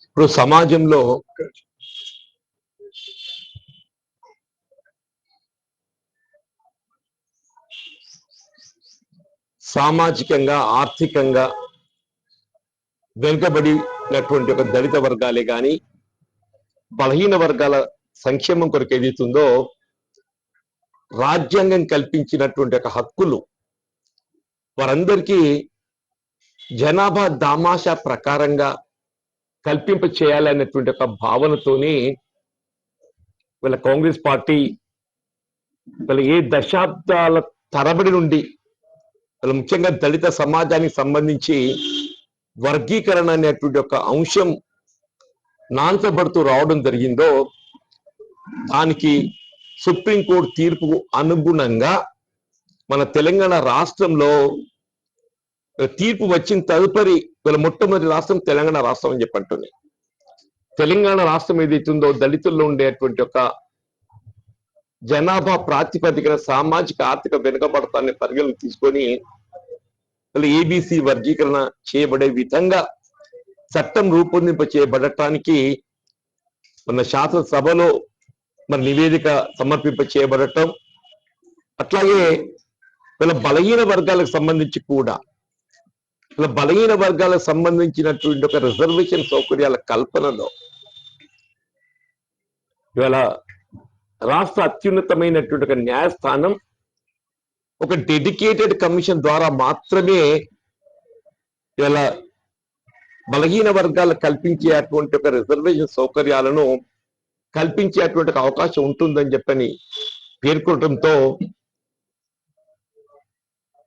ఇప్పుడు సమాజంలో సామాజికంగా ఆర్థికంగా వెనుకబడినటువంటి ఒక దళిత వర్గాలే కానీ బలహీన వర్గాల సంక్షేమం కొరకు ఏదైతుందో రాజ్యాంగం కల్పించినటువంటి ఒక హక్కులు వారందరికీ జనాభా దామాషా ప్రకారంగా కల్పింప చేయాలనేటువంటి ఒక భావనతోని వీళ్ళ కాంగ్రెస్ పార్టీ వీళ్ళ ఏ దశాబ్దాల తరబడి నుండి వీళ్ళ ముఖ్యంగా దళిత సమాజానికి సంబంధించి వర్గీకరణ అనేటువంటి ఒక అంశం నాన్సబడుతూ రావడం జరిగిందో దానికి సుప్రీంకోర్టు తీర్పుకు అనుగుణంగా మన తెలంగాణ రాష్ట్రంలో తీర్పు వచ్చిన తదుపరి వీళ్ళ మొట్టమొదటి రాష్ట్రం తెలంగాణ రాష్ట్రం అని చెప్పంటుంది. తెలంగాణ రాష్ట్రం ఏదైతుందో దళితుల్లో ఉండేటువంటి ఒక జనాభా ప్రాతిపదికన సామాజిక ఆర్థిక వెనుకబడతాన్ని పరిగణలోకి తీసుకొని ఏబిసి వర్గీకరణ చేయబడే విధంగా చట్టం రూపొందింప చేయబడటానికి మన శాసనసభలో మన నివేదిక సమర్పింప చేయబడటం, అట్లాగే వీళ్ళ బలహీన వర్గాలకు సంబంధించి కూడా వీళ్ళ బలహీన వర్గాలకు సంబంధించినటువంటి ఒక రిజర్వేషన్ సౌకర్యాల కల్పనలో ఇవాళ రాష్ట్ర అత్యున్నతమైనటువంటి ఒక న్యాయస్థానం ఒక డెడికేటెడ్ కమిషన్ ద్వారా మాత్రమే ఇవాళ బలహీన వర్గాలకు కల్పించేటువంటి ఒక రిజర్వేషన్ సౌకర్యాలను కల్పించేటువంటి అవకాశం ఉంటుందని చెప్పని పేర్కొనడంతో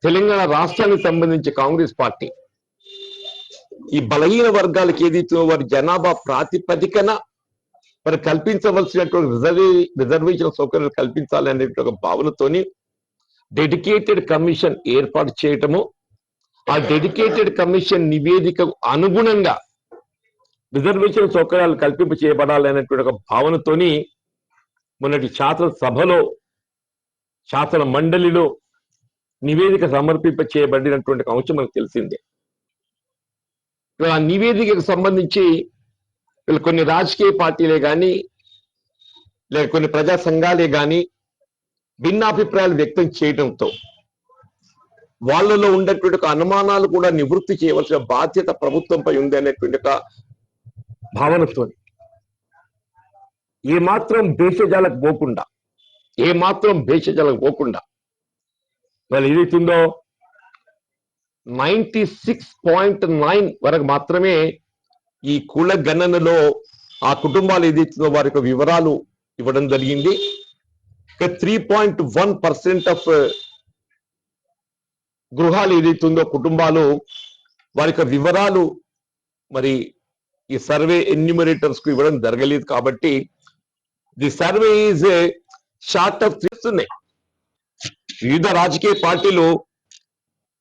తెలంగాణ రాష్ట్రానికి సంబంధించి కాంగ్రెస్ పార్టీ ఈ బలహీన వర్గాలకు ఏదైతే వారి జనాభా ప్రాతిపదికన మరి కల్పించవలసినటువంటి రిజర్వేషన్ సౌకర్యాలు కల్పించాలనే ఒక భావనతోని డెడికేటెడ్ కమిషన్ ఏర్పాటు చేయటము, ఆ డెడికేటెడ్ కమిషన్ నివేదికకు అనుగుణంగా రిజర్వేషన్ సౌకర్యాలు కల్పింప చేయబడాలనేటువంటి ఒక భావనతోని మొన్నటి శాసనసభలో శాసన మండలిలో నివేదిక సమర్పింప చేయబడినటువంటి అంశం మనకు తెలిసిందే. ఆ నివేదికకు సంబంధించి కొన్ని రాజకీయ పార్టీలే కానీ లేక కొన్ని ప్రజా సంఘాలే కానీ భిన్నాభిప్రాయాలు వ్యక్తం చేయడంతో వాళ్ళలో ఉండేటువంటి అనుమానాలు కూడా నివృత్తి చేయవలసిన బాధ్యత ప్రభుత్వంపై ఉంది అనేటువంటి ఒక భావనతో ఏమాత్రం భేషజాలకు పోకుండా వాళ్ళు ఏదైతుందో 96.9 వరకు మాత్రమే ఈ కుల గణనలో ఆ కుటుంబాలు ఏదైతుందో వారి యొక్క వివరాలు ఇవ్వడం జరిగింది. 3.1% ఆఫ్ గృహాలు ఏదైతుందో కుటుంబాలు వారి యొక్క వివరాలు మరి ఈ సర్వే ఎన్యూమరేటర్స్ కు ఇవ్వడం జరగలేదు. కాబట్టి the survey is short of చేస్తున్నాయి. వివిధ రాజకీయ పార్టీలు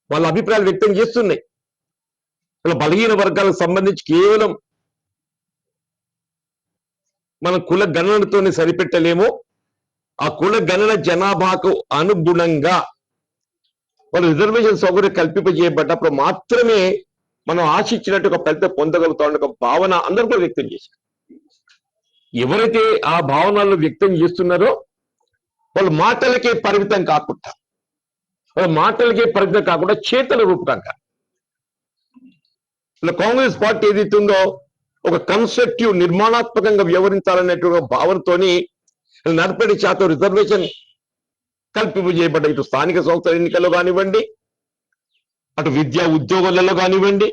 వాళ్ళ అభిప్రాయాలు వ్యక్తం చేస్తున్నాయి. బలహీన వర్గాలకు సంబంధించి కేవలం మనం కుల గణనతోనే సరిపెట్టలేము, ఆ కుల గణన జనాభాకు అనుగుణంగా వాళ్ళు రిజర్వేషన్ సౌకర్యం కల్పింపజేయబడ్డప్పుడు మాత్రమే మనం ఆశించినట్టు ఒక ఫలితం పొందగలుగుతామని ఒక భావన అందరూ కూడా వ్యక్తం చేశారు. ఎవరైతే ఆ భావనలు వ్యక్తం చేస్తున్నారో వాళ్ళు మాటలకే పరిమితం కాకుండా చేతల రూపకంగా కాంగ్రెస్ పార్టీ ఏదైతుందో ఒక కన్స్ట్రక్టివ్ నిర్మాణాత్మకంగా వ్యవహరించాలనేటువంటి భావనతోని 40% రిజర్వేషన్ కల్పింపజేయబడ్డ ఇటు స్థానిక సంస్థల ఎన్నికల్లో కానివ్వండి, అటు విద్యా ఉద్యోగాలలో కానివ్వండి,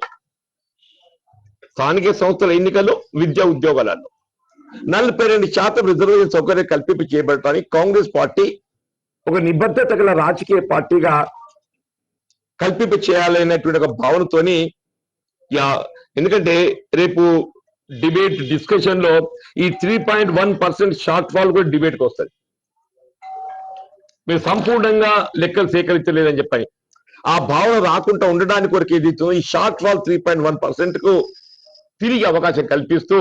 స్థానిక సంస్థల ఎన్నికల్లో విద్యా ఉద్యోగాలలో 42% రిజర్వేషన్ సౌకర్యం కల్పింప చేయబడటానికి కాంగ్రెస్ పార్టీ ఒక నిబద్ధత గల రాజకీయ పార్టీగా కల్పింప చేయాలనేటువంటి ఒక భావనతోని ఎందుకంటే రేపు డిబేట్ డిస్కషన్ లో ఈ 3.1% షార్ట్ ఫాల్ కూడా డిబేట్ కు వస్తుంది. మీరు సంపూర్ణంగా లెక్కలు సేకరించలేదని చెప్పని ఆ భావన రాకుండా ఉండడానికి కొరకు ఏదైతే ఈ షార్ట్ ఫాల్ 3.1% కు తిరిగి అవకాశం కల్పిస్తూ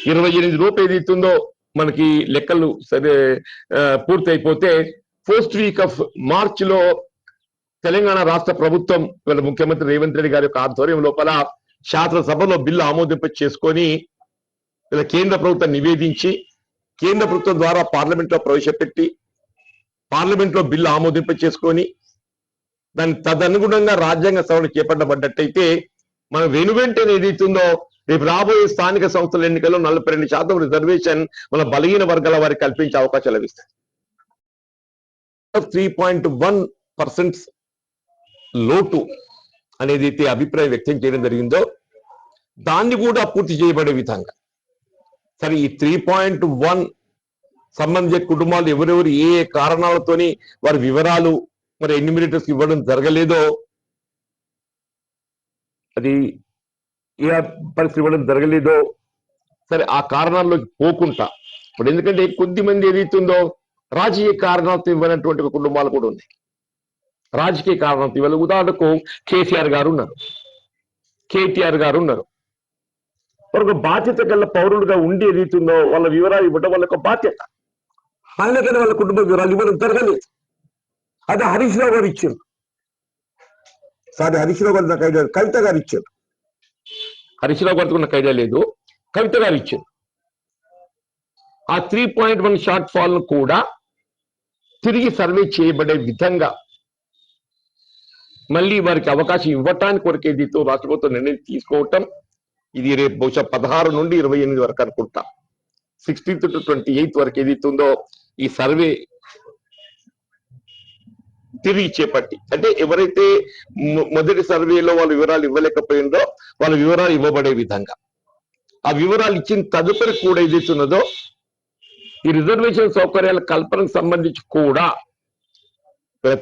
28 రూపు ఏదైతుందో మనకి లెక్కలు సరే పూర్తి అయిపోతే ఫస్ట్ వీక్ ఆఫ్ మార్చ్ లో తెలంగాణ రాష్ట్ర ప్రభుత్వం వీళ్ళ ముఖ్యమంత్రి రేవంత్ రెడ్డి గారి యొక్క ఆధ్వర్యం లోపల శాసనసభలో బిల్లు ఆమోదింప చేసుకొని వీళ్ళ కేంద్ర ప్రభుత్వం నివేదించి కేంద్ర ప్రభుత్వం ద్వారా పార్లమెంట్ లో ప్రవేశపెట్టి పార్లమెంట్ లో బిల్లు ఆమోదింప చేసుకొని దాని తదనుగుణంగా రాజ్యాంగ సవరణ చేపట్టబడ్డట్టయితే మనం వెనువెంటనే ఏదైతుందో రేపు రాబోయే స్థానిక సంస్థల ఎన్నికల్లో 42% రిజర్వేషన్ మన బలహీన వర్గాల వారికి కల్పించే అవకాశాలు లభిస్తాయి. 3.1% లోటు అనేది అయితే అభిప్రాయం వ్యక్తం చేయడం జరిగిందో దాన్ని కూడా పూర్తి చేయబడే విధంగా సరే ఈ 3.1 సంబంధించిన కుటుంబాలు ఎవరెవరు ఏ ఏ కారణాలతోని వారి వివరాలు మరి ఎన్యూమినేటర్స్ ఇవ్వడం జరగలేదో అది ఏ పరిస్థితి ఇవ్వడం జరగలేదో సరే ఆ కారణాల్లోకి పోకుండా ఇప్పుడు ఎందుకంటే కొద్ది మంది ఏదైతుందో రాజకీయ కారణాలతో ఇవ్వనటువంటి కుటుంబాలు కూడా ఉన్నాయి. రాజకీయ కారణాలతో ఇవ్వాలి. ఉదాహరణకు కేసీఆర్ గారు ఉన్నారు, కేటీఆర్ గారు ఉన్నారు. ఒక బాధ్యత గల పౌరుడుగా ఉండి ఏదైతుందో వాళ్ళ వివరాలు ఇవ్వడం వాళ్ళ యొక్క బాధ్యత. అందుకని వాళ్ళ కుటుంబ వివరాలు ఇవ్వడం జరగలేదు. అది హరీష్ రావు గారు ఇచ్చారు. సారీ హరీష్ రావు గారు నాకు ఐడియా, కవిత గారు ఇచ్చారు. హరీష్ రావు గారికి నాకు ఐడియా లేదు, కవిత గారు ఇచ్చారు. ఆ 3.1 షార్ట్ ఫాల్ ను కూడా తిరిగి సర్వే చేయబడే విధంగా మళ్ళీ వారికి అవకాశం ఇవ్వటానికి కొరకు ఏదైతే రాష్ట్ర ప్రభుత్వం నిర్ణయం తీసుకోవటం ఇది రేపు బహుశా 16 నుండి 28 వరకు అనుకుంటా 16th to 28th వరకు ఏదైతుందో ఈ సర్వే తిరిగి చేపట్టి అంటే ఎవరైతే మొదటి సర్వేలో వాళ్ళ వివరాలు ఇవ్వలేకపోయిందో వాళ్ళ వివరాలు ఇవ్వబడే విధంగా ఆ వివరాలు ఇచ్చిన తదుపరి కూడా ఏదైతున్నదో ఈ రిజర్వేషన్ సౌకర్యాల కల్పనకు సంబంధించి కూడా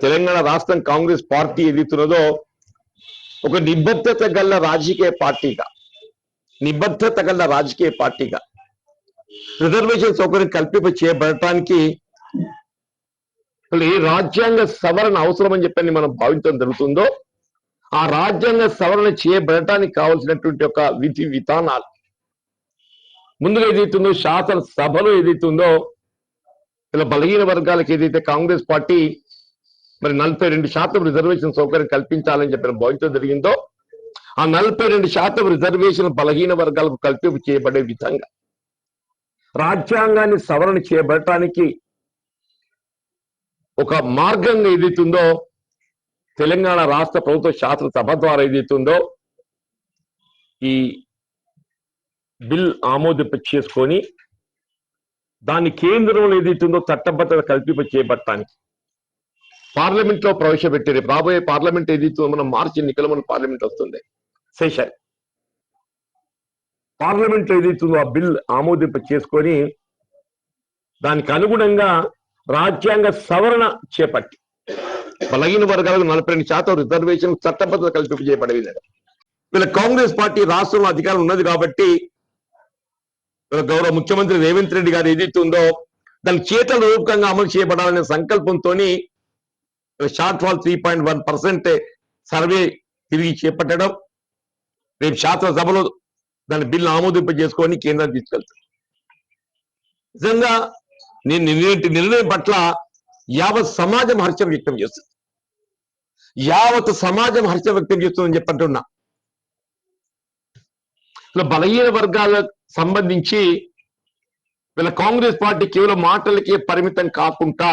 తెలంగాణ రాష్ట్రం కాంగ్రెస్ పార్టీ ఏదైతున్నదో ఒక నిబద్ధత గల రాజకీయ పార్టీగా రిజర్వేషన్ సౌకర్యం కల్పింప చేయబడటానికి ఏ రాజ్యాంగ సవరణ అవసరం అని చెప్పని మనం భావించడం జరుగుతుందో ఆ రాజ్యాంగ సవరణ చేయబడటానికి కావాల్సినటువంటి ఒక విధి విధానాలు ముందుగా ఏదైతుందో శాసనసభలో ఏదైతుందో ఇలా బలహీన వర్గాలకు ఏదైతే కాంగ్రెస్ పార్టీ మరి 42% రిజర్వేషన్ సౌకర్యం కల్పించాలని చెప్పిన భావించడం జరిగిందో ఆ 42% రిజర్వేషన్ బలహీన వర్గాలకు కల్పింపు చేయబడే విధంగా రాజ్యాంగాన్ని సవరణ చేయబడటానికి ఒక మార్గంగా ఏదైతుందో తెలంగాణ రాష్ట్ర ప్రభుత్వ శాసనసభ ద్వారా ఏదైతుందో ఈ బిల్ ఆమోదింప చేసుకొని దాన్ని కేంద్రంలో ఏదైతుందో చట్టబద్ధత కల్పింప చేయబడటానికి పార్లమెంట్ లో ప్రవేశపెట్టారు. రాబోయే పార్లమెంట్ ఏదైతుందో మనం మార్చి ఎన్నికలు మన పార్లమెంట్ వస్తుంది సెషన్ పార్లమెంట్ లో ఏదైతుందో ఆ బిల్ ఆమోదింప చేసుకొని దానికి అనుగుణంగా రాజ్యాంగ సవరణ చేపట్టి బలహీన వర్గాలకు 42% రిజర్వేషన్ చట్టబద్ధత కల్పింప చేయబడే విధంగా వీళ్ళ కాంగ్రెస్ పార్టీ రాష్ట్రంలో అధికారం ఉన్నది కాబట్టి గౌరవ ముఖ్యమంత్రి రేవంత్ రెడ్డి గారు ఏదైతే ఉందో దాని చేతల రూపకంగా అమలు చేయబడాలనే సంకల్పంతో షార్ట్ ఫాల్ 3.1% సర్వే తిరిగి చేపట్టడం రేపు శాసనసభలో దాని బిల్లు ఆమోదింప చేసుకొని కేంద్రానికి తీసుకెళ్తారు. నిజంగా నేను నిర్ణయం పట్ల యావత్ సమాజం హర్షం వ్యక్తం చేస్తుంది. యావత్ సమాజం హర్షం వ్యక్తం చేస్తుందని చెప్పంటున్నా. ఇలా బలహీన వర్గాలకు సంబంధించి వీళ్ళ కాంగ్రెస్ పార్టీ కేవలం మాటలకే పరిమితం కాకుండా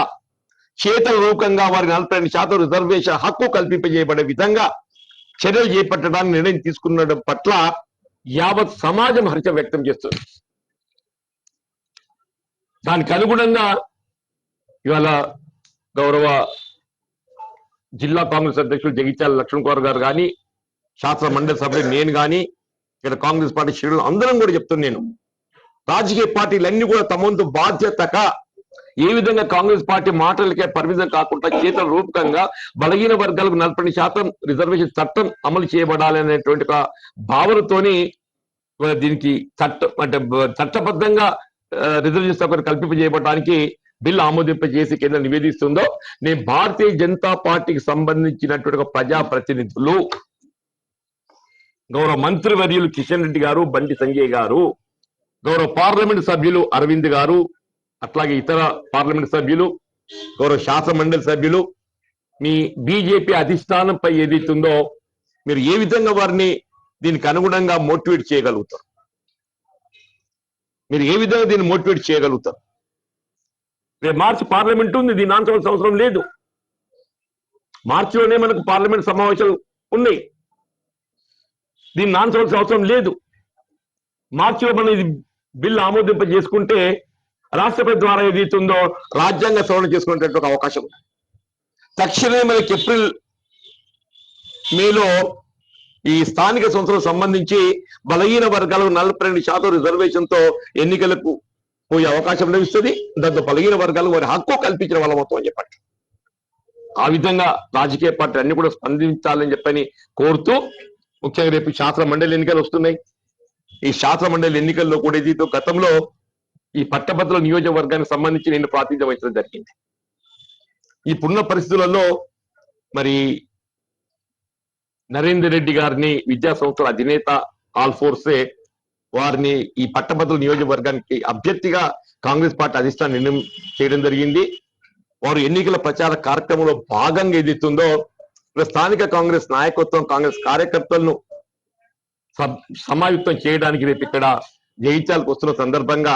చేతల రూపంగా వారికి 42% రిజర్వేషన్ హక్కు కల్పింపజేయబడే విధంగా చర్యలు చేపట్టడానికి నిర్ణయం తీసుకున్న పట్ల యావత్ సమాజం హర్షం వ్యక్తం చేస్తుంది. దానికి అనుగుణంగా ఇవాళ గౌరవ జిల్లా కాంగ్రెస్ అధ్యక్షులు జగిత్యాల లక్ష్మణ్ కుమార్ గారు కానీ శాసన మండలి సభ్యులు నేను కానీ ఇక్కడ కాంగ్రెస్ పార్టీ శ్రేణులు అందరం కూడా చెప్తున్నాను. నేను రాజకీయ పార్టీలన్నీ కూడా తమ వంతు బాధ్యతగా ఏ విధంగా కాంగ్రెస్ పార్టీ మాటలకే పరిమితం కాకుండా చేతల రూపకంగా బలహీన వర్గాలకు 40% రిజర్వేషన్ చట్టం అమలు చేయబడాలి అనేటువంటి ఒక భావనతోని దీనికి చట్టబద్ధంగా రిజర్వేషన్ సౌకర్యం కల్పింపజేయబడడానికి బిల్లు ఆమోదింపజేసి కేంద్రం నివేదిస్తుందో నేను భారతీయ జనతా పార్టీకి సంబంధించినటువంటి ఒక ప్రజాప్రతినిధులు గౌరవ మంత్రివర్యులు కిషన్ రెడ్డి గారు, బండి సంజయ్ గారు, గౌరవ పార్లమెంట్ సభ్యులు అరవింద్ గారు, అట్లాగే ఇతర పార్లమెంట్ సభ్యులు, గౌరవ శాసన మండలి సభ్యులు, మీ బీజేపీ అధిష్టానంపై ఏదైతుందో మీరు ఏ విధంగా వారిని దీనికి అనుగుణంగా మోటివేట్ చేయగలుగుతారు? మీరు ఏ విధంగా దీన్ని మోటివేట్ చేయగలుగుతారు? రేపు మార్చి పార్లమెంట్ ఉంది, దీన్ని ఆన్సవలసిన అవసరం లేదు. మార్చిలోనే మనకు పార్లమెంట్ సమావేశాలు ఉన్నాయి, దీన్ని ఆన్సవలసిన అవసరం లేదు. మార్చిలో మనం ఇది బిల్లు ఆమోదింప చేసుకుంటే రాష్ట్రపతి ద్వారా ఏదైతుందో రాజ్యాంగ సవరణ చేసుకునేటువంటి ఒక అవకాశం ఉంది. తక్షణమే మనకి ఏప్రిల్ మేలో ఈ స్థానిక సంస్థలకు సంబంధించి బలహీన వర్గాలకు 42% రిజర్వేషన్ తో ఎన్నికలకు పోయే అవకాశం లభిస్తుంది. దాంతో బలహీన వర్గాలకు వారి హక్కు కల్పించిన వాళ్ళ మొత్తం అని చెప్పండి. ఆ విధంగా రాజకీయ పార్టీ అన్ని కూడా స్పందించాలని చెప్పని కోరుతూ, ముఖ్యంగా రేపు శాసన మండలి ఎన్నికలు వస్తున్నాయి. ఈ శాసన మండలి ఎన్నికల్లో కూడా ఇది గతంలో ఈ పట్టభద్రుల నియోజకవర్గానికి సంబంధించి నేను ప్రాతినిధ్యం వహించడం జరిగింది. ఇప్పుడున్న పరిస్థితులలో మరి నరేందర్ రెడ్డి గారిని విద్యా సంస్థల అధినేత ఆల్ఫోర్సే వారిని ఈ పట్టభద్రుల నియోజకవర్గానికి అభ్యర్థిగా కాంగ్రెస్ పార్టీ అధిష్టానం నిర్ణయం చేయడం జరిగింది. వారు ఎన్నికల ప్రచార కార్యక్రమంలో భాగంగా ఏదైతుందో స్థానిక కాంగ్రెస్ నాయకత్వం, కాంగ్రెస్ కార్యకర్తలను సమాయుక్తం చేయడానికి రేపు ఇక్కడ జగిత్యాలకు వస్తున్న సందర్భంగా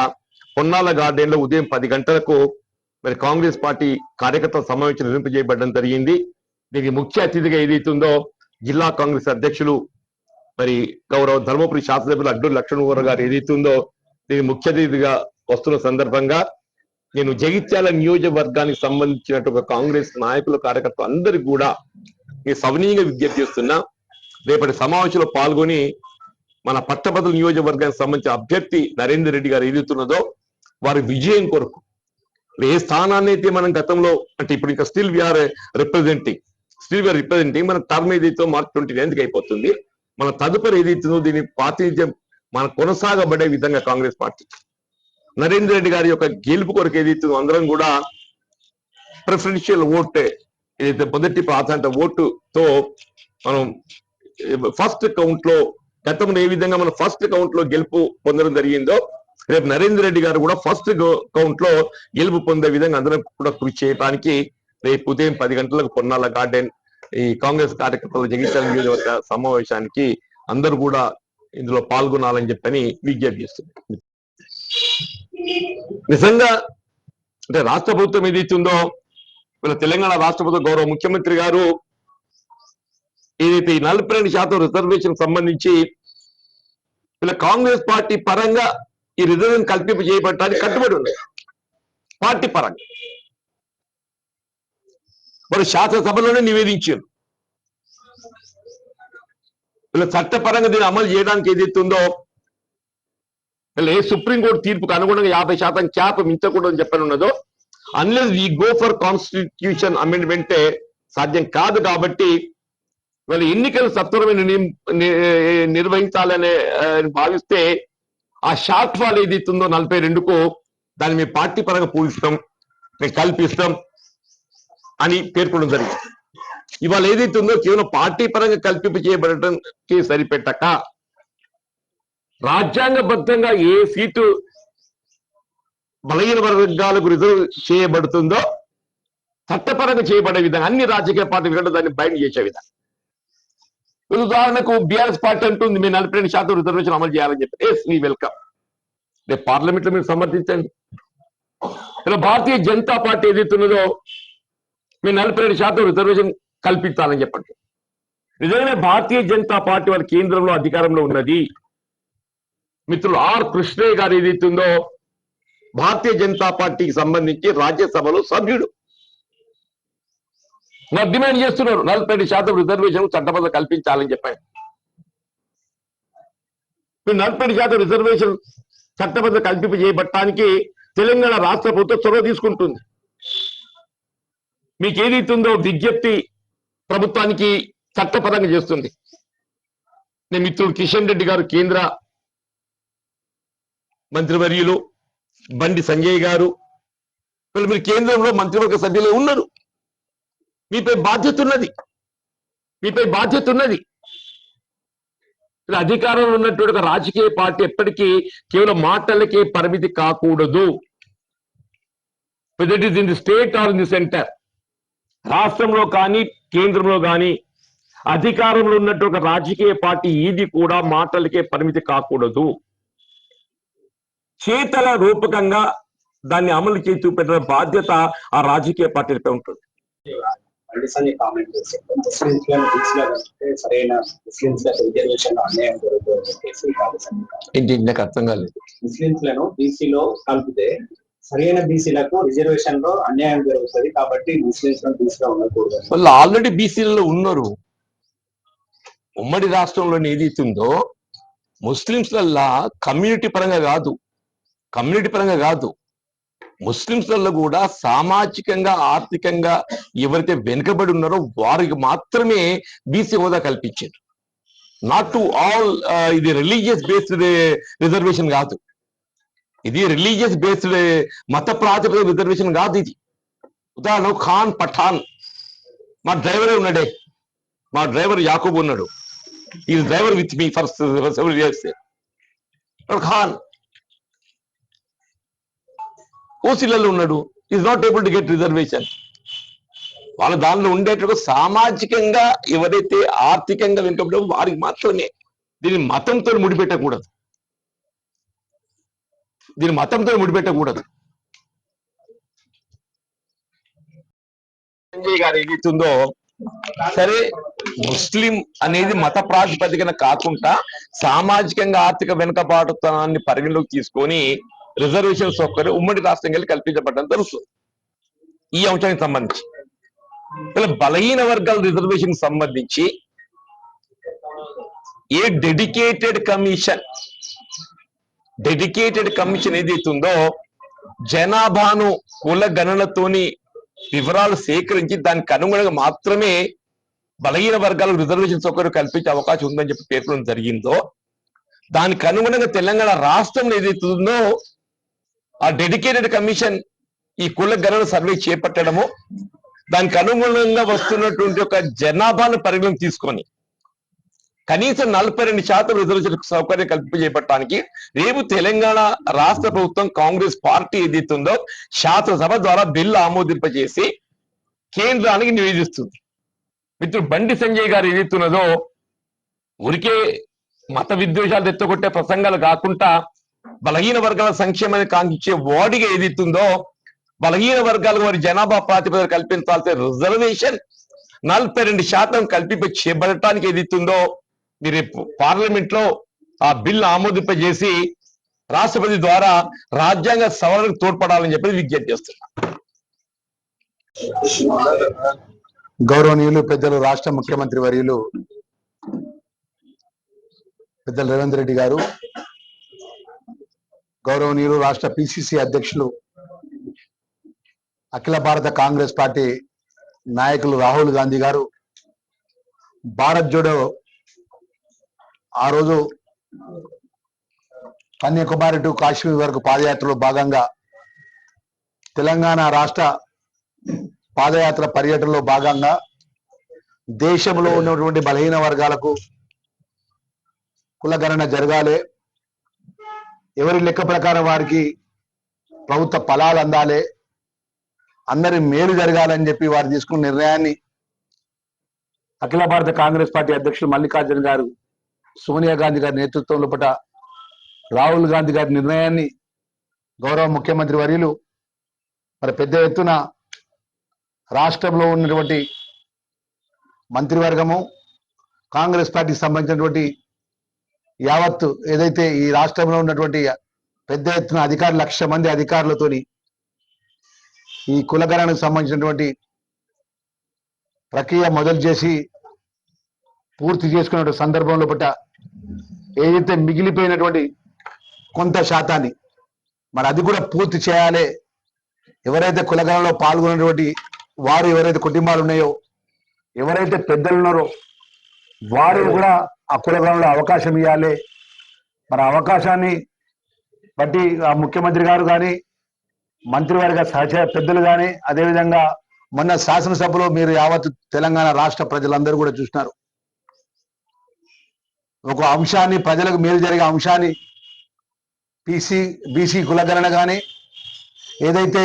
పొన్నాల గార్డెన్ లో ఉదయం 10 గంటలకు మరి కాంగ్రెస్ పార్టీ కార్యకర్తల సమావేశం నిర్వహింపజేయబడడం జరిగింది. దీనికి ముఖ్య అతిథిగా ఏదైతుందో జిల్లా కాంగ్రెస్ అధ్యక్షులు మరి గౌరవ ధర్మపురి శాసనసభ్యులు అడ్డూరి లక్ష్మణ్ గారు ఏదైతుందో దీనికి ముఖ్య అతిథిగా వస్తున్న సందర్భంగా నేను జగిత్యాల నియోజకవర్గానికి సంబంధించినట్టు కాంగ్రెస్ నాయకులు, కార్యకర్తలు అందరికీ కూడా నేను సవినీయంగా విజ్ఞప్తి చేస్తున్నా, రేపటి సమావేశంలో పాల్గొని మన పట్టభద్రుల నియోజకవర్గానికి సంబంధించిన అభ్యర్థి నరేందర్ రెడ్డి గారు ఏదైతున్నదో వారి విజయం కొరకు ఏ స్థానాన్ని అయితే మనం గతంలో అంటే ఇప్పుడు ఇంకా స్టిల్ వీఆర్ రిప్రజెంటింగ్ మన టర్మ్ ఏదైతే మార్చి 29కి అయిపోతుంది. మన తదుపరి ఏదైతుందో దీని ప్రాతినిధ్యం మన కొనసాగబడే విధంగా కాంగ్రెస్ పార్టీ నరేందర్ రెడ్డి గారి యొక్క గెలుపు కొరకు ఏదైతుందో అందరం కూడా ప్రిఫరెన్షియల్ ఓట్ ఏదైతే మొదటి ప్రాధాన్యత ఓటుతో మనం ఫస్ట్ కౌంట్ లో గతంలో ఏ విధంగా మనం ఫస్ట్ కౌంట్ లో గెలుపు పొందడం జరిగిందో రేపు నరేందర్ రెడ్డి గారు కూడా ఫస్ట్ కౌంట్ లో గెలుపు పొందే విధంగా అందరం కూడా కృషి చేయడానికి రేపు ఉదయం 10 గంటలకు పొన్నాల గార్డెన్ ఈ కాంగ్రెస్ కార్యకర్తల జగిత్యాల నియోజకవర్గ సమావేశానికి అందరూ కూడా ఇందులో పాల్గొనాలని చెప్పని విజ్ఞప్తి చేస్తుంది. నిజంగా అంటే రాష్ట్ర ప్రభుత్వం ఏదైతుందో వీళ్ళ తెలంగాణ రాష్ట్ర ప్రభుత్వ గౌరవ ముఖ్యమంత్రి గారు ఏదైతే ఈ 42% రిజర్వేషన్ సంబంధించి వీళ్ళ కాంగ్రెస్ పార్టీ పరంగా ఈ రిజర్వేషన్ కల్పింపు చేయబడటానికి కట్టుబడి ఉంది. పార్టీ పరంగా వారు శాసనసభలోనే నివేదించారు. వీళ్ళ చట్టపరంగా దీన్ని అమలు చేయడానికి ఏదైతుందో వీళ్ళు ఏ సుప్రీంకోర్టు తీర్పుకు అనుగుణంగా 50% క్యాప్ మించకూడదని చెప్పని ఉన్నదో unless we go for constitution అమెండ్మెంటే సాధ్యం కాదు. కాబట్టి వీళ్ళ ఎన్నికలు సత్వరమైన నిర్వహించాలనే భావిస్తే ఆ షార్ట్ ఫాల్ ఏదైతుందో 42కు దాన్ని మీ పార్టీ పరంగా పూజిస్తాం, మేము కల్పిస్తాం అని పేర్కొనడం జరిగింది. ఇవాళ ఏదైతుందో కేవలం పార్టీ పరంగా కల్పింపు చేయబడటానికి సరిపెట్టక రాజ్యాంగబద్ధంగా ఏ సీటు బలహీన వర్గాలకు రిజర్వ్ చేయబడుతుందో చట్టపరంగా చేయబడే విధంగా అన్ని రాజకీయ పార్టీలు దాన్ని బైండ్ చేసే విధంగా. ఉదాహరణకు బీఆర్ఎస్ పార్టీ అంటుంది మేము 42% రిజర్వేషన్ అమలు చేయాలని చెప్పి ఎస్ వీ వెల్కమ్, రేపు పార్లమెంట్ లో మీరు సమర్థించండి. ఇలా భారతీయ జనతా పార్టీ ఏదైతున్నదో మీరు 42% రిజర్వేషన్ కల్పించాలని చెప్పండి. నిజంగానే భారతీయ జనతా పార్టీ వాళ్ళ కేంద్రంలో అధికారంలో ఉన్నది. మిత్రులు ఆర్ కృష్ణయ్య గారు ఏదైతుందో భారతీయ జనతా పార్టీకి సంబంధించి రాజ్యసభలో సభ్యుడు. వారు డిమాండ్ చేస్తున్నారు 42% రిజర్వేషన్ చట్టబద్ధ కల్పించాలని చెప్పారు. 42% రిజర్వేషన్ చట్టబద్ధ కల్పింపు చేయబట్టడానికి తెలంగాణ రాష్ట్ర ప్రభుత్వం చొరవ తీసుకుంటుంది. మీకు ఏదైతుందో విజ్ఞప్తి ప్రభుత్వానికి చట్టపరంగా చేస్తుంది. నేను మిత్రుడు కిషన్ రెడ్డి గారు కేంద్ర మంత్రివర్యులు, బండి సంజయ్ గారు మీరు కేంద్రంలో మంత్రివర్గ సభ్యులు ఉన్నారు. మీపై బాధ్యత ఉన్నది. అధికారంలో ఉన్నటువంటి ఒక రాజకీయ పార్టీ ఎప్పటికీ కేవలం మాటలకే పరిమితి కాకూడదు. Whether it is in the state or in the centre. రాష్ట్రంలో కానీ కేంద్రంలో కానీ అధికారంలో ఉన్నట్టు ఒక రాజకీయ పార్టీ ఇది కూడా మాటలకే పరిమితి కాకూడదు. చేతల రూపకంగా దాన్ని అమలు చేసి చూపెట్టిన బాధ్యత ఆ రాజకీయ పార్టీలపై ఉంటుంది. ఏంటి నాకు అర్థం కాలేదు. ముస్లింలను బీసీలో కలిపితే సరైన బీసీలకు రిజర్వేషన్ లో అన్యాయం జరుగుతుంది కాబట్టి ముస్లింస్ బీసీలో ఉండకూడదు. వాళ్ళు ఆల్రెడీ బీసీలలో ఉన్నారు. ఉమ్మడి రాష్ట్రంలో ఏదైతుందో ముస్లింస్లల్లా కమ్యూనిటీ పరంగా కాదు ముస్లింస్లలో కూడా సామాజికంగా ఆర్థికంగా ఎవరైతే వెనుకబడి ఉన్నారో వారికి మాత్రమే బీసీ హోదా కల్పించారు. Not to all. ఇది రిలీజియస్ బేస్డ్ రిజర్వేషన్ కాదు, ఇది రిలీజియస్ బేస్డ్ మత ప్రాతిపదిక రిజర్వేషన్ కాదు. ఇది ఉదాహరణ ఖాన్ పఠాన్, మా డ్రైవరే ఉన్నాడే, మా డ్రైవర్ యాకూబ్ ఉన్నాడు. ఈ driver with me for several years. Khan ఓసీలలో ఉన్నాడు, is not able to get reservation. వాళ్ళ దానిలో ఉండేటప్పుడు సామాజికంగా ఎవరైతే ఆర్థికంగా వెనుకబడో వారికి మాత్రమే. దీన్ని మతంతో ముడిపెట్టకూడదు, సంజయ్ గారు ఏదైతుందో సరే, ముస్లిం అనేది మత ప్రాతిపదికన కాకుండా సామాజికంగా ఆర్థిక వెనుకబాటుతనాన్ని పరిగణలోకి తీసుకొని రిజర్వేషన్ సౌకర్యం ఉమ్మడి రాష్ట్రం కలిసి కల్పించబడ్డం తెలుస్తుంది. ఈ అంశానికి సంబంధించి ఇలా బలహీన వర్గాల రిజర్వేషన్ సంబంధించి ఏ డెడికేటెడ్ కమిషన్ ఏదైతుందో జనాభాను కుల గణనతోని వివరాలు సేకరించి దానికి అనుగుణంగా మాత్రమే బలహీన వర్గాలకు రిజర్వేషన్ సౌకర్యం కల్పించే అవకాశం ఉందని చెప్పి పేర్కొనడం జరిగిందో, దానికి అనుగుణంగా తెలంగాణ రాష్ట్రంలో ఏదైతుందో ఆ డెడికేటెడ్ కమిషన్ ఈ కుల గణన సర్వే చేపట్టడము, దానికి అనుగుణంగా వస్తున్నటువంటి ఒక జనాభాను పరిగణలోకి తీసుకొని కనీసం 42% రిజర్వేషన్ సౌకర్యం కల్పించేపట్టడానికి రేపు తెలంగాణ రాష్ట్ర ప్రభుత్వం కాంగ్రెస్ పార్టీ ఏదైతుందో శాసనసభ ద్వారా బిల్లు ఆమోదింపజేసి కేంద్రానికి నివేదిస్తుంది. మిత్రుడు బండి సంజయ్ గారు ఏదైతున్నదో ఊరికే మత విద్వేషాలు తెచ్చగొట్టే ప్రసంగాలు కాకుండా బలహీన వర్గాల సంక్షేమాన్ని కాంక్షించే వాడిగా ఏదైతుందో బలహీన వర్గాలకు వారి జనాభా ప్రాతిపదిక కల్పించాల్సిన రిజర్వేషన్ 42% కల్పింప చేపట్టడానికి ఏదైతుందో మీరు పార్లమెంట్ లో ఆ బిల్లు ఆమోదింపజేసి రాష్ట్రపతి ద్వారా రాజ్యాంగ సవరణకు తోడ్పడాలని చెప్పి విజ్ఞప్తి చేస్తున్నా. గౌరవనీయులు పెద్దలు రాష్ట్ర ముఖ్యమంత్రి వర్యులు పెద్దలు రేవంత్ రెడ్డి గారు, గౌరవనీయులు రాష్ట్ర పిసిసి అధ్యక్షులు అఖిల భారత కాంగ్రెస్ పార్టీ నాయకులు రాహుల్ గాంధీ గారు భారత్ జోడో ఆ రోజు కన్యాకుమారి టు కాశ్మీర్ వరకు పాదయాత్రలో భాగంగా తెలంగాణ రాష్ట్ర పాదయాత్ర పర్యటనలో భాగంగా దేశంలో ఉన్నటువంటి బలహీన వర్గాలకు కులగణన జరగాలి, ఎవరి లెక్క ప్రకారం వారికి ప్రభుత్వ ఫలాలు అందాలి, అందరి మేలు జరగాలని చెప్పి వారు తీసుకున్న నిర్ణయాన్ని అఖిల భారత కాంగ్రెస్ పార్టీ అధ్యక్షులు మల్లికార్జున గారు, సోనియా గాంధీ గారి నేతృత్వంలో పట రాహుల్ గాంధీ గారి నిర్ణయాన్ని గౌరవ ముఖ్యమంత్రి వర్యులు మరి పెద్ద ఎత్తున రాష్ట్రంలో ఉన్నటువంటి మంత్రివర్గము, కాంగ్రెస్ పార్టీకి సంబంధించినటువంటి యావత్తు ఏదైతే ఈ రాష్ట్రంలో ఉన్నటువంటి పెద్ద ఎత్తున అధికారులు 1,00,000 మంది అధికారులతోని ఈ కులగణనకు సంబంధించినటువంటి ప్రక్రియ మొదలు చేసి పూర్తి చేసుకున్న సందర్భంలో పట్ల ఏదైతే మిగిలిపోయినటువంటి కొంత శాతాన్ని మరి అది కూడా పూర్తి చేయాలి. ఎవరైతే కులగణనలో పాల్గొన్నటువంటి వారు ఎవరైతే కుటుంబాలు ఉన్నాయో, ఎవరైతే పెద్దలు ఉన్నారో వారు కూడా ఆ కులగణనలో అవకాశం ఇవ్వాలి. మరి అవకాశాన్ని బట్టి ఆ ముఖ్యమంత్రి గారు కానీ మంత్రివర్గ సహచర పెద్దలు కానీ అదేవిధంగా మొన్న శాసనసభలో మీరు యావత్ తెలంగాణ రాష్ట్ర ప్రజలందరూ కూడా చూసినారు. ఒక అంశాన్ని, ప్రజలకు మేలు జరిగే అంశాన్ని బీసీ కులగణన కానీ ఏదైతే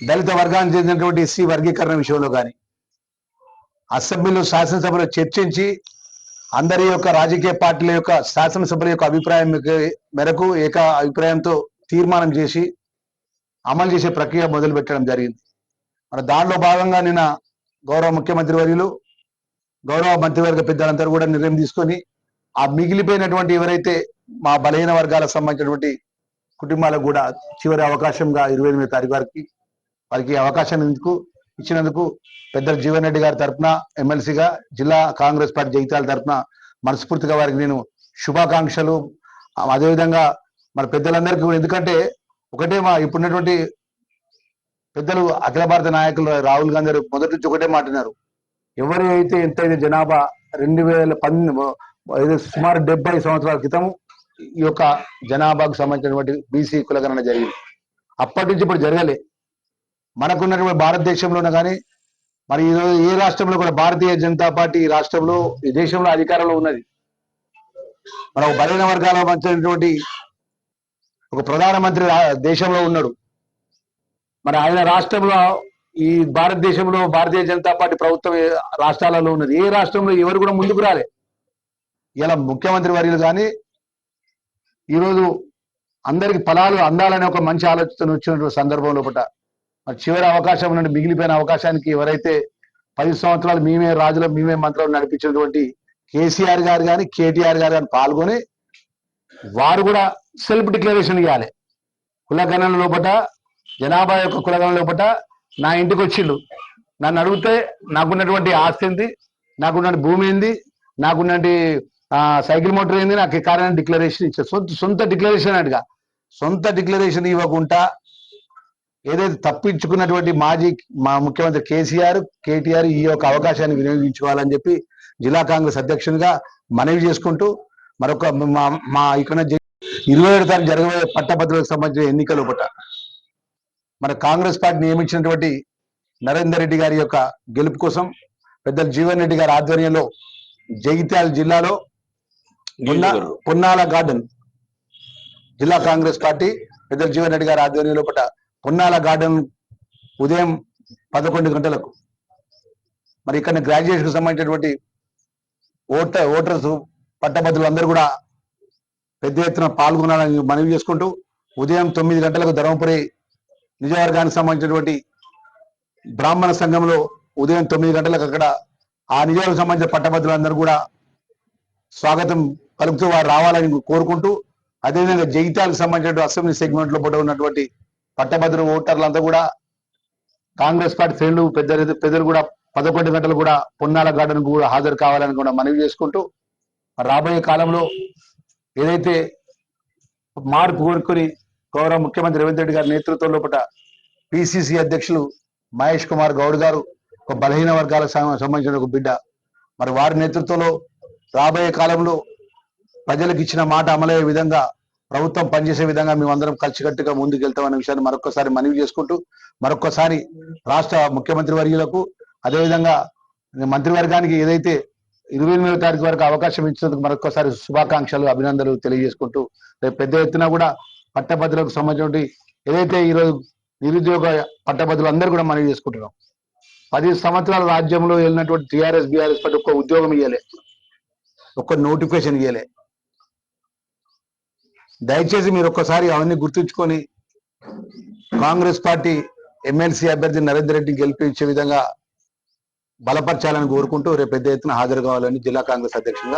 దళిత వర్గానికి చెందినటువంటి ఎస్సీ వర్గీకరణ విషయంలో కానీ అసెంబ్లీలో శాసనసభలో చర్చించి అందరి యొక్క రాజకీయ పార్టీల యొక్క శాసనసభల యొక్క అభిప్రాయం మేరకు ఏక అభిప్రాయంతో తీర్మానం చేసి అమలు చేసే ప్రక్రియ మొదలు పెట్టడం జరిగింది. మరి దానిలో భాగంగా నిన్న గౌరవ ముఖ్యమంత్రి వర్యులు గౌరవ మంత్రివర్గ పెద్దలందరూ కూడా నిర్ణయం తీసుకొని ఆ మిగిలిపోయినటువంటి ఎవరైతే మా బలహీన వర్గాలకు సంబంధించినటువంటి కుటుంబాలకు కూడా చివరి అవకాశంగా 28వ తారీఖు వారికి అవకాశం ఇచ్చినందుకు పెద్దలు జీవన్ రెడ్డి గారి తరఫున ఎమ్మెల్సీగా జిల్లా కాంగ్రెస్ పార్టీ జగిత్యాల తరఫున మనస్ఫూర్తిగా వారికి నేను శుభాకాంక్షలు. అదేవిధంగా మన పెద్దలందరికీ కూడా, ఎందుకంటే ఒకటే మా ఇప్పుడున్నటువంటి పెద్దలు అఖిల భారత నాయకులు రాహుల్ గాంధీ గారు మొదటి నుంచి ఒకటే మాట్లాడారు, ఎవరైతే ఎంతైతే జనాభా 2010 సుమారు 70 సంవత్సరాల క్రితం ఈ యొక్క జనాభాకు సంబంధించినటువంటి బీసీ కులగణన జరిగింది. అప్పటి నుంచి ఇప్పుడు జరగలే. మనకున్నటువంటి భారతదేశంలోనే కానీ మరి ఈరోజు ఏ రాష్ట్రంలో కూడా భారతీయ జనతా పార్టీ ఈ రాష్ట్రంలో ఈ దేశంలో అధికారంలో ఉన్నది. మన బలహీన వర్గాలకు సంబంధించినటువంటి ఒక ప్రధానమంత్రి దేశంలో ఉన్నాడు. మరి ఆయన రాష్ట్రంలో ఈ భారతదేశంలో భారతీయ జనతా పార్టీ ప్రభుత్వం రాష్ట్రాలలో ఉన్నది. ఏ రాష్ట్రంలో ఎవరు కూడా ముందుకు రాలే. ఇలా ముఖ్యమంత్రి వర్యులు కానీ ఈరోజు అందరికి ఫలాలు అందాలనే ఒక మంచి ఆలోచన వచ్చినటువంటి సందర్భంలో మరి చివరి అవకాశం నుండి మిగిలిపోయిన అవకాశానికి ఎవరైతే 10 సంవత్సరాలు మేమే రాజులు మేమే మంత్రులు నడిపించినటువంటి కేసీఆర్ గారు కానీ కేటీఆర్ గారు కానీ పాల్గొని వారు కూడా సెల్ఫ్ డిక్లరేషన్ ఇవ్వాలి. కులగణన లోపల జనాభా యొక్క కులగణన లోపల నా ఇంటికి వచ్చిండు, నన్ను అడిగితే నాకున్నటువంటి ఆస్తి ఏంది, నాకున్నటువంటి భూమి ఏంది, నాకున్నటువంటి సైకిల్ మోటార్ ఏంది, నాకు ఈ కార్యాన్ని డిక్లరేషన్ ఇచ్చారు. సొంత డిక్లరేషన్ అడిగా సొంత డిక్లరేషన్ ఇవ్వకుండా ఏదైతే తప్పించుకున్నటువంటి మా ముఖ్యమంత్రి కేసీఆర్ కేటీఆర్ ఈ యొక్క అవకాశాన్ని వినియోగించుకోవాలని చెప్పి జిల్లా కాంగ్రెస్ అధ్యక్షునిగా మనవి చేసుకుంటూ మరొక మా ఇక్కడ 27వ తారీఖు జరగబోయే పట్టభద్రులకు సంబంధించిన ఎన్నికల మన కాంగ్రెస్ పార్టీ నియమించినటువంటి నరేందర్ రెడ్డి గారి యొక్క గెలుపు కోసం పెద్దలు జీవన్ రెడ్డి గారి ఆధ్వర్యంలో జగిత్యాల జిల్లాలో పొన్నాల గార్డెన్ జిల్లా కాంగ్రెస్ పార్టీ పెద్దలు జీవన్ రెడ్డి గారి ఆధ్వర్యంలో పొన్నాల గార్డెన్ ఉదయం 11 గంటలకు మరి ఇక్కడ గ్రాడ్యుయేషన్ కు సంబంధించినటువంటి ఓటర్స్ పట్టభద్రులు అందరూ కూడా పెద్ద ఎత్తున పాల్గొనాలని మనవి చేసుకుంటూ ఉదయం 9 గంటలకు ధర్మపురి నియోజకవర్గానికి సంబంధించినటువంటి బ్రాహ్మణ సంఘంలో ఉదయం 9 గంటలకు అక్కడ ఆ నియోజకవర్గం సంబంధించిన పట్టభద్రులందరూ కూడా స్వాగతం పలుకుతూ వారు రావాలని కోరుకుంటూ, అదేవిధంగా జగిత్యాలకు సంబంధించిన అసెంబ్లీ సెగ్మెంట్ లో ఉన్నటువంటి పట్టభద్రు ఓటర్లంతా కూడా కాంగ్రెస్ పార్టీ శ్రేణులు పెద్దలు కూడా 11 గంటలు కూడా పొన్నాల గార్డెన్ కూడా హాజరు కావాలని కూడా మనవి చేసుకుంటూ, రాబోయే కాలంలో ఏదైతే మార్పు కోరుకొని గౌరవ ముఖ్యమంత్రి రేవంత్ రెడ్డి గారి నేతృత్వంలో పిసిసి అధ్యక్షులు మహేష్ కుమార్ గౌడ్ గారు ఒక బలహీన వర్గాలకు సంబంధించిన ఒక బిడ్డ, మరి వారి నేతృత్వంలో రాబోయే కాలంలో ప్రజలకు ఇచ్చిన మాట అమలయ్యే విధంగా ప్రభుత్వం పనిచేసే విధంగా మేమందరం కలిసికట్టుగా ముందుకు వెళ్తామనే విషయాన్ని మరొకసారి మనవి చేసుకుంటూ, మరొకసారి రాష్ట్ర ముఖ్యమంత్రి వర్యులకు అదేవిధంగా మంత్రివర్గానికి ఏదైతే 28వ తారీఖు వరకు అవకాశం ఇచ్చినందుకు మరొకసారి శుభాకాంక్షలు అభినందనలు తెలియజేసుకుంటూ, రేపు పెద్ద ఎత్తున కూడా పట్టభద్రులకు సంబంధించిన ఏదైతే ఈరోజు నిరుద్యోగ పట్టభద్రులు అందరూ కూడా మనవి చేసుకుంటున్నాం. 10 సంవత్సరాల రాజ్యంలో వెళ్ళినటువంటి టీఆర్ఎస్ బీఆర్ఎస్ పార్టీ ఒక్క ఉద్యోగం ఇవ్వలే, ఒక్క నోటిఫికేషన్ ఇవ్వలే. దయచేసి మీరు ఒక్కసారి అవన్నీ గుర్తుంచుకొని కాంగ్రెస్ పార్టీ ఎమ్మెల్సీ అభ్యర్థి నరేందర్ రెడ్డి గెలిపించే విధంగా బలపరచాలని కోరుకుంటూ రేపు పెద్ద ఎత్తున హాజరు కావాలని జిల్లా కాంగ్రెస్ అధ్యక్షులుగా